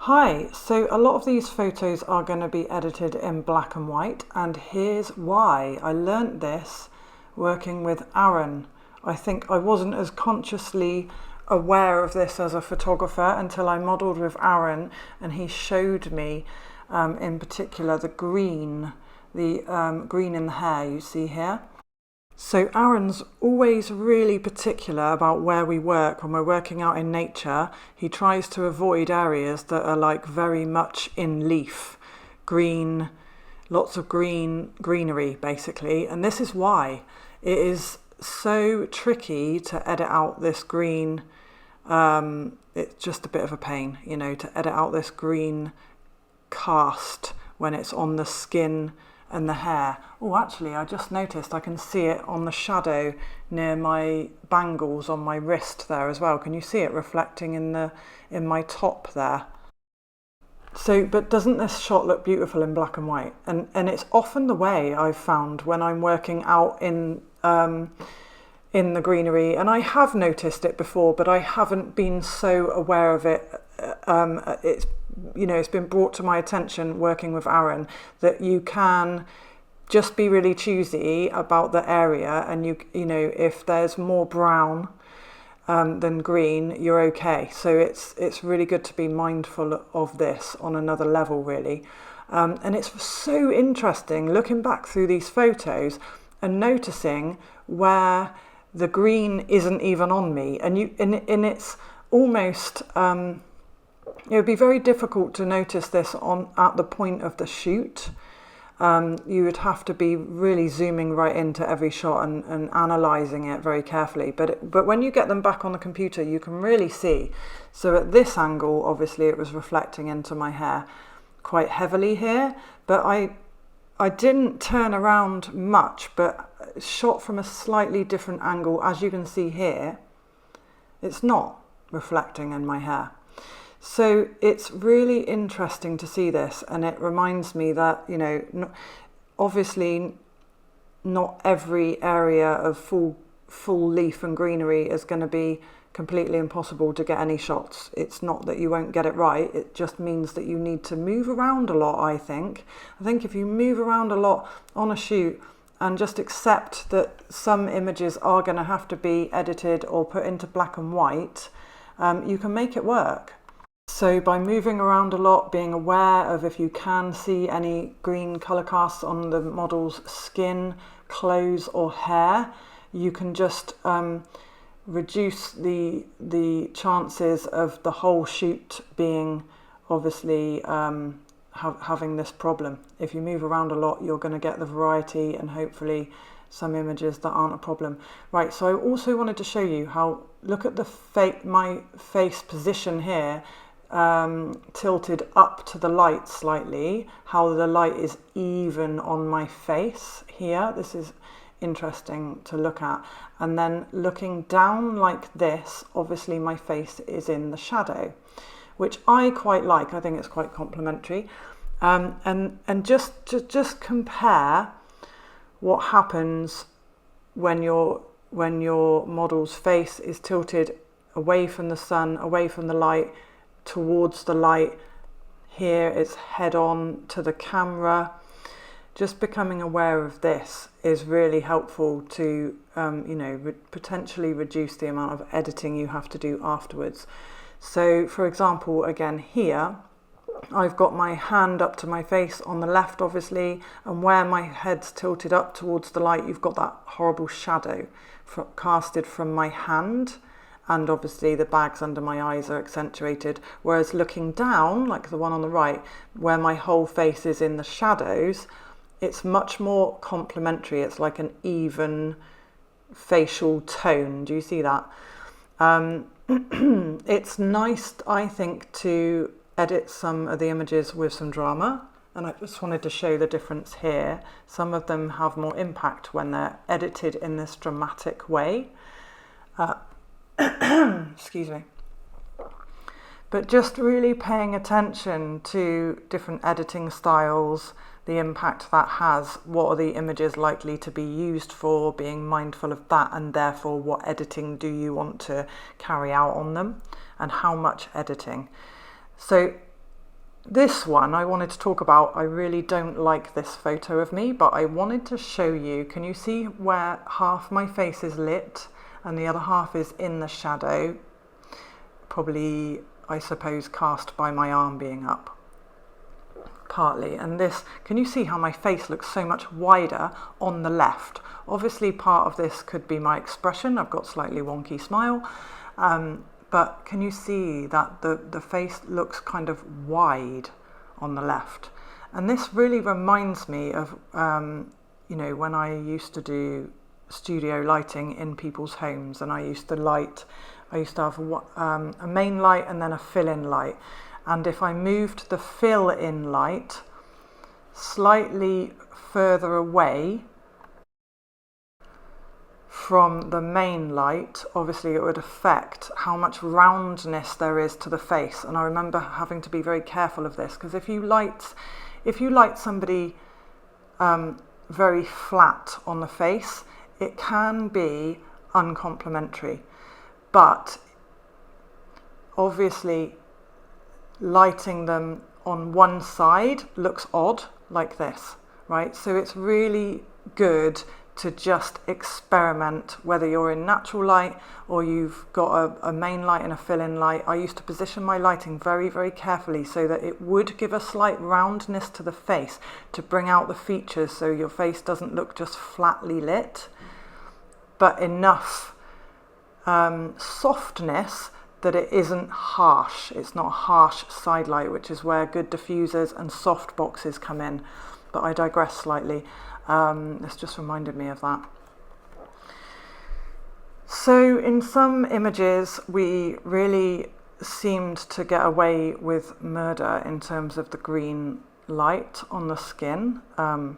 Hi, so a lot of these photos are going to be edited in black and white, and here's why. I learnt this working with Aaron. I think I wasn't as consciously aware of this as a photographer until I modelled with Aaron, and he showed me in particular the green in the hair you see here. So Aaron's always really particular about where we work when we're working out in nature. He tries to avoid areas that are like very much in leaf, green, lots of greenery basically. And this is why it is so tricky to edit out this green. It's just a bit of a pain, you know, to edit out this green cast when it's on the skin and the hair. Oh, actually, I just noticed I can see it on the shadow near my bangles on my wrist there as well. Can you see it reflecting in my top there? So, but doesn't this shot look beautiful in black and white? And it's often the way I've found when I'm working out in the greenery, and I have noticed it before, but I haven't been so aware of it. It's been brought to my attention working with Aaron that you can just be really choosy about the area, and you know if there's more brown than green, you're okay. So it's really good to be mindful of this on another level, really. And it's so interesting looking back through these photos and noticing where the green isn't even on me, and it's almost it would be very difficult to notice this at the point of the shoot. You would have to be really zooming right into every shot and analysing it very carefully. But when you get them back on the computer, you can really see. So at this angle, obviously, it was reflecting into my hair quite heavily here. But I didn't turn around much, but shot from a slightly different angle, as you can see here, it's not reflecting in my hair. So it's really interesting to see this, and it reminds me that, you know, obviously not every area of full leaf and greenery is going to be completely impossible to get any shots. It's not that you won't get it right, it just means that you need to move around a lot, I think. I think if you move around a lot on a shoot and just accept that some images are going to have to be edited or put into black and white, you can make it work. So by moving around a lot, being aware of if you can see any green colour casts on the model's skin, clothes or hair, you can just reduce the chances of the whole shoot being obviously having this problem. If you move around a lot, you're going to get the variety and hopefully some images that aren't a problem. Right, so I also wanted to show you how, look at my face position here, tilted up to the light slightly, how the light is even on my face here. This is interesting to look at. And then looking down like this, obviously my face is in the shadow, which I quite like. I think it's quite complimentary. And just compare what happens when your model's face is tilted away from the sun, away from the light, towards the light. Here it's head on to the camera. Just becoming aware of this is really helpful to potentially reduce the amount of editing you have to do afterwards. So for example, again here I've got my hand up to my face on the left, obviously, and where my head's tilted up towards the light, you've got that horrible shadow casted from my hand. And obviously the bags under my eyes are accentuated, whereas looking down, like the one on the right, where my whole face is in the shadows, it's much more complementary. It's like an even facial tone. Do you see that? It's nice, I think, to edit some of the images with some drama, and I just wanted to show the difference here. Some of them have more impact when they're edited in this dramatic way. Excuse me. But just really paying attention to different editing styles, the impact that has, what are the images likely to be used for, being mindful of that, and therefore what editing do you want to carry out on them, and how much editing. So This one I wanted to talk about. I really don't like this photo of me, but I wanted to show you. Can you see where half my face is lit and the other half is in the shadow? Probably, I suppose, cast by my arm being up. Partly. And this, can you see how my face looks so much wider on the left? Obviously part of this could be my expression. I've got slightly wonky smile, but can you see that the face looks kind of wide on the left? And this really reminds me of you know, when I used to do studio lighting in people's homes, and I used to have a main light and then a fill-in light. And if I moved the fill-in light slightly further away from the main light, obviously it would affect how much roundness there is to the face. And I remember having to be very careful of this, because if you light somebody very flat on the face, it can be uncomplimentary. But obviously lighting them on one side looks odd, like this, right? So it's really good to just experiment, whether you're in natural light or you've got a main light and a fill-in light. I used to position my lighting very, very carefully so that it would give a slight roundness to the face to bring out the features, so your face doesn't look just flatly lit, but enough softness that it isn't harsh. It's not a harsh side light, which is where good diffusers and soft boxes come in. But I digress slightly. This just reminded me of that. So in some images, we really seemed to get away with murder in terms of the green light on the skin. And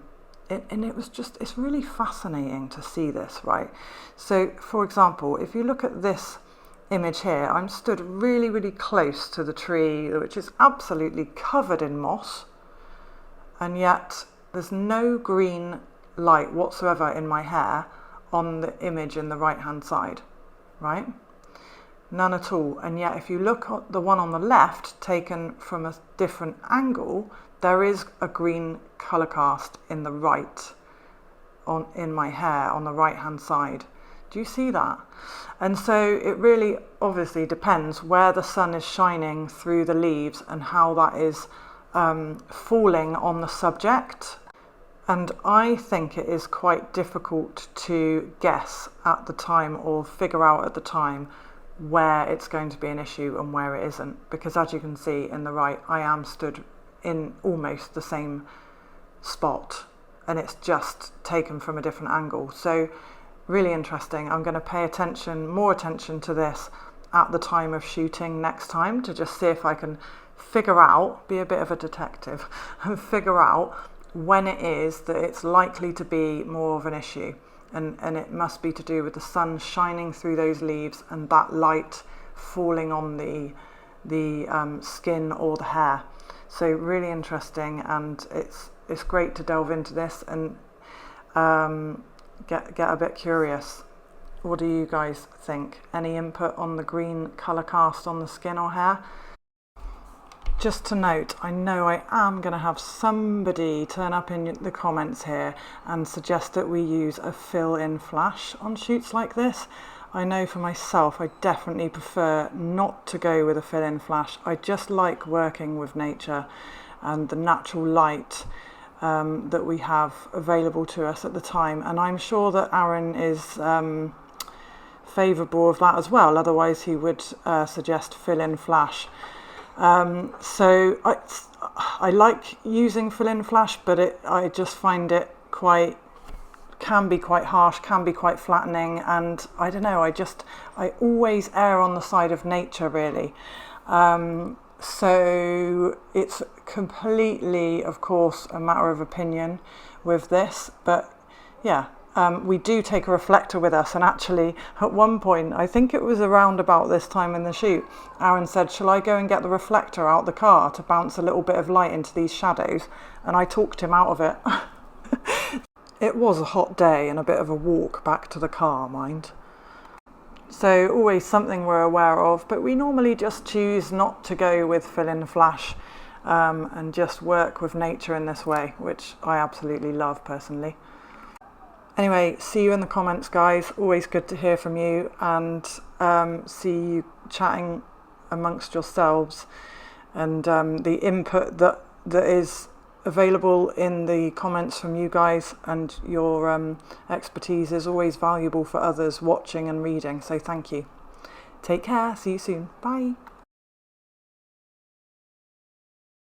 it was just, it's really fascinating to see this, right? So for example, if you look at this image here, I'm stood really, really close to the tree, which is absolutely covered in moss, and yet there's no green light whatsoever in my hair on the image in the right hand side, right? None at all. And yet if you look at the one on the left, taken from a different angle, there is a green colour cast in the right, in my hair on the right hand side. Do you see that? And so it really obviously depends where the sun is shining through the leaves and how that is falling on the subject. And I think it is quite difficult to guess at the time, or figure out at the time, where it's going to be an issue and where it isn't. Because as you can see in the right, I am stood in almost the same spot, and it's just taken from a different angle. So really interesting. I'm going to pay more attention to this at the time of shooting next time, to just see if I can figure out, be a bit of a detective, and figure out when it is that it's likely to be more of an issue. And it must be to do with the sun shining through those leaves and that light falling on the skin or the hair. So really interesting, and it's great to delve into this and get a bit curious. What do you guys think? Any input on the green colour cast on the skin or hair? Just to note, I know I am going to have somebody turn up in the comments here and suggest that we use a fill-in flash on shoots like this. I know for myself, I definitely prefer not to go with a fill-in flash. I just like working with nature and the natural light that we have available to us at the time. And I'm sure that Aaron is favourable of that as well. Otherwise, he would suggest fill-in flash. So I like using fill-in flash, but I just find it can be quite harsh, can be quite flattening, and I don't know, I always err on the side of nature, really. So it's completely, of course, a matter of opinion with this, but yeah. We do take a reflector with us, and actually at one point, I think it was around about this time in the shoot, Aaron said, shall I go and get the reflector out the car to bounce a little bit of light into these shadows? And I talked him out of it. It was a hot day and a bit of a walk back to the car, mind. So always something we're aware of, but we normally just choose not to go with fill-in flash and just work with nature in this way, which I absolutely love personally. Anyway, see you in the comments, guys. Always good to hear from you, and see you chatting amongst yourselves, and the input that is available in the comments from you guys, and your expertise is always valuable for others watching and reading, so thank you. Take care, see you soon, bye.